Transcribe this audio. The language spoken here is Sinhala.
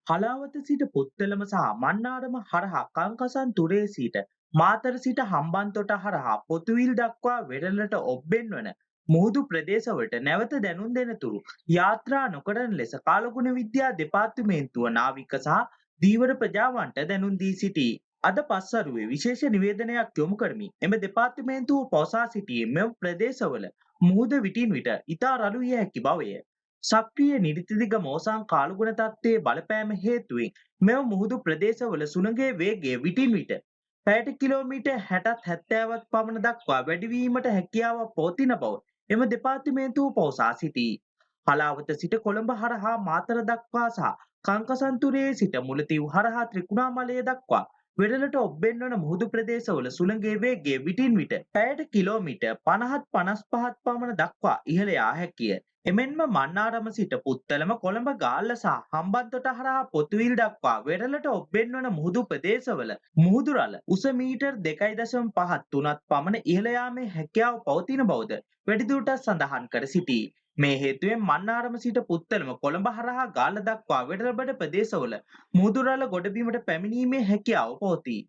හලාවත සිට පුත්තලම සහ මන්නාරම හරහා කංකසන්තුරේ සිට මාතර සිට හම්බන්තොට හරහා පොතුවිල් දක්වා වෙරළට ඔබ්බෙන් වන මුහුදු ප්‍රදේශවලට නැවත දැනුම් දෙනතුරු යාත්‍රා නොකරන ලෙස කාලගුණ විද්‍යා දෙපාර්තමේන්තුව නාවික සහ ධීවර ප්‍රජාවන්ට දැනුම් දී සිටී. අද පස්වරුවේ විශේෂ නිවේදනයක් යොමු කරමින් එම දෙපාර්තමේන්තුව පවසා සිටියේ මෙම ප්‍රදේශවල මුහුද විටින් විට ඉතා රළු විය හැකි බවය. සක්‍රීය නිරිතදිග මෝසම් කාලගුණ තත්ත්වයේ බලපෑම හේතුවෙන් මෙම මුහුදු ප්‍රදේශවල සුළඟේ වේගය විටින් විට පැයට කිලෝමීටර් 60ත් 70ත් පමණ දක්වා වැඩිවීමට හැකියාවක් පවතින බව එම දෙපාර්තමේන්තුව පවසා සිටී. හලාවත සිට කොළඹ හරහා මාතර දක්වා සහ කංකසන්තුරේ සිට මුලතිව් හරහා ත්‍රිකුණාමලය දක්වා වෙරළට ඔබ්බෙන් වන මුහුදු ප්‍රදේශවල සුළඟේ වේගය විටින් විට පැයට කිලෝමීටර් 50ත් 55ත් පමණ දක්වා ඉහළ යා හැකිය. එමෙන්ම මන්නාරම සිට පුත්තලම කොළඹ ගාල්ල සහ හම්බන්තොට හරහා පොතුවිල් දක්වා වෙරළට ඔබ්බෙන් වන මුහුදු ප්‍රදේශවල මුහුදු රළ උස මීටර් 2.5 3ත් පමණ ඉහළ යාමේ හැකියාව පවතින බවද වැඩිදුරටත් සඳහන් කර සිටී. මේ හේතුවෙන් මන්නාරම සිට පුත්තලම කොළඹ හරහා ගාල්ල දක්වා වෙරළබඩ ප්‍රදේශවල මුහුදු රළ ගොඩබිමට පැමිණීමේ හැකියාව පවතී.